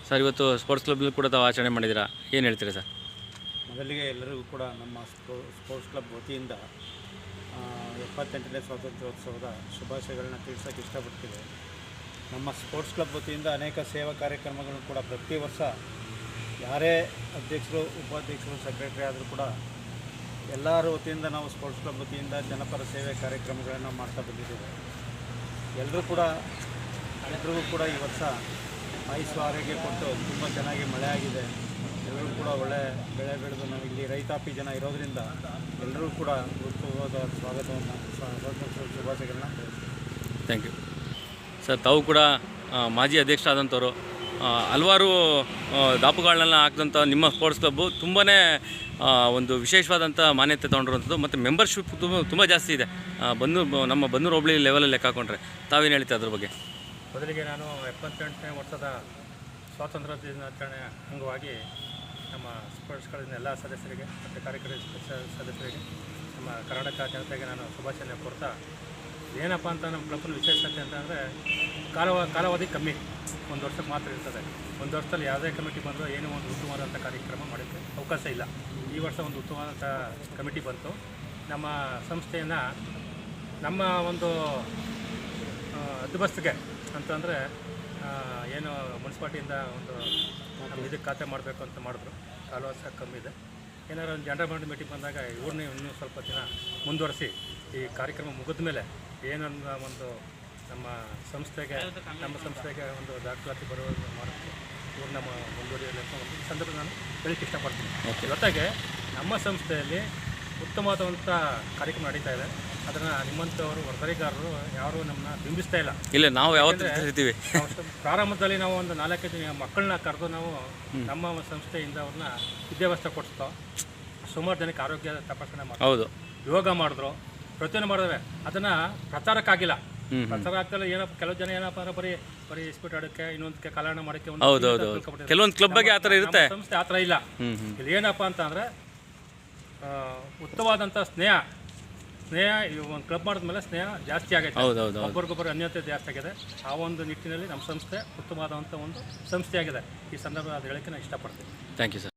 Sir, ಇವತ್ತು sports ಕ್ಲಬ್ನಲ್ಲಿ ಕೂಡ ತಾವು ಆಚರಣೆ ಮಾಡಿದ್ದೀರಾ, ಏನು ಹೇಳ್ತೀರಾ ಸರ್? ಮೊದಲಿಗೆ ಎಲ್ಲರಿಗೂ ಕೂಡ ನಮ್ಮ ಸ್ಪೋರ್ಟ್ಸ್ ಕ್ಲಬ್ ವತಿಯಿಂದ 78ನೇ ಸ್ವಾತಂತ್ರ್ಯೋತ್ಸವದ ಶುಭಾಶಯಗಳನ್ನ ತಿಳಿಸೋಕ್ಕೆ ಇಷ್ಟಪಡ್ತೀವಿ. ನಮ್ಮ ಸ್ಪೋರ್ಟ್ಸ್ ಕ್ಲಬ್ ವತಿಯಿಂದ ಅನೇಕ ಸೇವಾ ಕಾರ್ಯಕ್ರಮಗಳನ್ನು ಕೂಡ ಪ್ರತಿ ವರ್ಷ ಯಾರೇ ಅಧ್ಯಕ್ಷರು, ಉಪಾಧ್ಯಕ್ಷರು, ಸೆಕ್ರೆಟರಿ ಆದರೂ ಕೂಡ ಎಲ್ಲರ ವತಿಯಿಂದ ನಾವು ಸ್ಪೋರ್ಟ್ಸ್ ಕ್ಲಬ್ ವತಿಯಿಂದ ಜನಪರ ಸೇವೆ ಕಾರ್ಯಕ್ರಮಗಳನ್ನು ಮಾಡ್ತಾ ಬಂದಿದ್ದೇವೆ. ಎಲ್ರಿಗೂ ಕೂಡ ಈ ವರ್ಷ ಆಯುಷ್ಯ ಆರೋಗ್ಯ ಕೊಟ್ಟು ತುಂಬ ಚೆನ್ನಾಗಿ ಮಳೆ ಆಗಿದೆ. ಎಲ್ಲರೂ ಕೂಡ ಒಳ್ಳೆ ಬೆಳೆ ಬೆಳೆದು ನಾವಿಲ್ಲಿ ರೈತಾಪಿ ಜನ ಇರೋದರಿಂದ ಎಲ್ಲರೂ ಕೂಡ ಉತ್ತಮವಾದ ಸ್ವಾಗತವನ್ನು ಶುಭಾಶಯಗಳನ್ನ ತಿಳಿಸ್ತೀವಿ. Thank you sir. ತಾವು ಕೂಡ ಮಾಜಿ ಅಧ್ಯಕ್ಷರಾದಂಥವ್ರು, ಹಲವಾರು ದಾಪುಗಳನ್ನೆಲ್ಲ ಹಾಕಿದಂಥ ನಿಮ್ಮ ಸ್ಪೋರ್ಟ್ಸ್ ಕ್ಲಬ್ಬು ತುಂಬಾ ಒಂದು ವಿಶೇಷವಾದಂಥ ಮಾನ್ಯತೆ ತೊಗೊಂಡಿರುವಂಥದ್ದು, ಮತ್ತು ಮೆಂಬರ್ಶಿಪ್ ತುಂಬ ಜಾಸ್ತಿ ಇದೆ. ನಮ್ಮ ಬನ್ನೂರು ಹೋಬಳಿ ಲೆವೆಲಲ್ಲಿ ಲೆಕ್ಕ ಹಾಕೊಂಡ್ರೆ ತಾವೇನು ಹೇಳ್ತೀವಿ ಅದ್ರ ಬಗ್ಗೆ? ಮೊದಲಿಗೆ ನಾನು 78ನೇ ವರ್ಷದ ಸ್ವಾತಂತ್ರ್ಯ ದಿನಾಚರಣೆ ಅಂಗವಾಗಿ ನಮ್ಮ ಸ್ಪೋರ್ಟ್ಸ್ ಕ್ಲಬ್ನ ಎಲ್ಲ ಸದಸ್ಯರಿಗೆ ಮತ್ತು ಕಾರ್ಯಕಾರಿ ಸದಸ್ಯರಿಗೆ, ನಮ್ಮ ಕರ್ನಾಟಕ ಜನತೆಗೆ ನಾನು ಶುಭಾಶಯ ಕೊಡ್ತಾ, ಏನಪ್ಪ ಅಂತ ನಮ್ಮ ಕ್ಲಬ್ನ ವಿಶೇಷತೆ ಅಂತಂದರೆ ಕಾಲಾವಧಿ ಕಮ್ಮಿ, ಒಂದು ವರ್ಷಕ್ಕೆ ಮಾತ್ರ ಇರ್ತದೆ. ಒಂದು ವರ್ಷದಲ್ಲಿ ಯಾವುದೇ ಕಮಿಟಿ ಬಂದರೂ ಏನೋ ಒಂದು ಉತ್ತಮವಾದಂಥ ಕಾರ್ಯಕ್ರಮ ಮಾಡೋಕ್ಕೆ ಅವಕಾಶ ಇಲ್ಲ. ಈ ವರ್ಷ ಒಂದು ಉತ್ತಮವಾದಂಥ ಕಮಿಟಿ ಬಂತು. ನಮ್ಮ ಸಂಸ್ಥೆಯನ್ನು ನಮ್ಮ ಒಂದು ಹದ್ದುಬಸ್ತಿಗೆ ಅಂತಂದರೆ ಏನು ಮುನ್ಸಿಪಾಲ್ಟಿಯಿಂದ ಒಂದು ನಮ್ಮ ಇದಕ್ಕೆ ಖಾತೆ ಮಾಡಬೇಕು ಅಂತ ಮಾಡಿದ್ರು. ಕಾಲುವಾಸ ಕಮ್ಮಿ ಇದೆ. ಏನಾದ್ರು ಒಂದು ಜನರಲ್ ಬಾಡಿ ಮೀಟಿಂಗ್ ಬಂದಾಗ ಇವ್ರನ್ನೇ ಇನ್ನೂ ಸ್ವಲ್ಪ ದಿನ ಮುಂದುವರಿಸಿ ಈ ಕಾರ್ಯಕ್ರಮ ಮುಗಿದ ಮೇಲೆ ಏನನ್ನ ಒಂದು ನಮ್ಮ ಸಂಸ್ಥೆಗೆ ಒಂದು ದಾಖಲಾತಿ ಬರುವುದು ಮಾಡೋಕ್ಕೆ ಇವ್ರು ನಮ್ಮ ಮುಂದುವರಿಯಲಿ ಅಂತ ಒಂದು ಸಂದರ್ಭ ನಾನು ಹೇಳಕ್ಕೆ ಇಷ್ಟಪಡ್ತೀನಿ. ಜೊತೆಗೆ ನಮ್ಮ ಸಂಸ್ಥೆಯಲ್ಲಿ ಉತ್ತಮವಾದಂಥ ಕಾರ್ಯಕ್ರಮ ನಡೀತಾ ಇದೆ. ಅದನ್ನು ನಿಮ್ಮಂಥವರು ವರದಿಗಾರರು ಯಾರು ನಮ್ಮನ್ನ ಬಿಂಬಿಸ್ತಾ ಇಲ್ಲ. ನಾವು ಯಾವತ್ತೂ ಇರ್ತೀವಿ. ಪ್ರಾರಂಭದಲ್ಲಿ ನಾವು ಒಂದು 4-5 ಮಕ್ಕಳನ್ನ ಕರೆದು ನಾವು ನಮ್ಮ ಸಂಸ್ಥೆಯಿಂದ ಅವ್ರನ್ನ ವಿದ್ಯಾಭ್ಯಾಸ ಕೊಡಿಸ್ತೋ, ಸುಮಾರು ಜನಕ್ಕೆ ಆರೋಗ್ಯ ತಪಾಸಣೆ ಮಾಡಿದ್ರು, ಯೋಗ ಮಾಡಿದ್ರು, ಪ್ರತಿಯೊಂದು ಮಾಡಿದ್ರೆ ಅದನ್ನು ಪ್ರಚಾರಕ್ಕಾಗಿಲ್ಲ. ಪ್ರಚಾರ ಆಗ್ತಲ್ಲ. ಏನಪ್ಪ ಕೆಲವು ಜನ ಏನಪ್ಪ ಅಂದ್ರೆ ಬರೀ ಇಸ್ಪೀಟ್ ಆಡೋಕ್ಕೆ, ಇನ್ನೊಂದಕ್ಕೆ ಕಲ್ಯಾಣ ಮಾಡೋಕ್ಕೆ ಕೆಲವೊಂದು ಕ್ಲಬ್ ಬಗ್ಗೆ ಆ ಥರ ಇರುತ್ತೆ. ಸಂಸ್ಥೆ ಆ ಥರ ಇಲ್ಲ. ಇಲ್ಲಿ ಏನಪ್ಪ ಅಂತಂದರೆ ಉತ್ತಮವಾದಂಥ ಸ್ನೇಹ ಒಂದು ಕ್ಲಬ್ ಮಾಡಿದ್ಮೇಲೆ ಸ್ನೇಹ ಜಾಸ್ತಿ ಆಗೈತೆ. ಒಬ್ಬರಿಗೊಬ್ಬರು ಅನ್ಯೋನ್ಯತೆ ಜಾಸ್ತಿ ಆಗಿದೆ. ಆ ಒಂದು ನಿಟ್ಟಿನಲ್ಲಿ ನಮ್ಮ ಸಂಸ್ಥೆ ಉತ್ತಮವಾದಂಥ ಒಂದು ಸಂಸ್ಥೆಯಾಗಿದೆ. ಈ ಸಂದರ್ಭ ಅದು ಹೇಳೋಕ್ಕೆ ನಾನು ಇಷ್ಟಪಡ್ತೀನಿ. Thank you sir.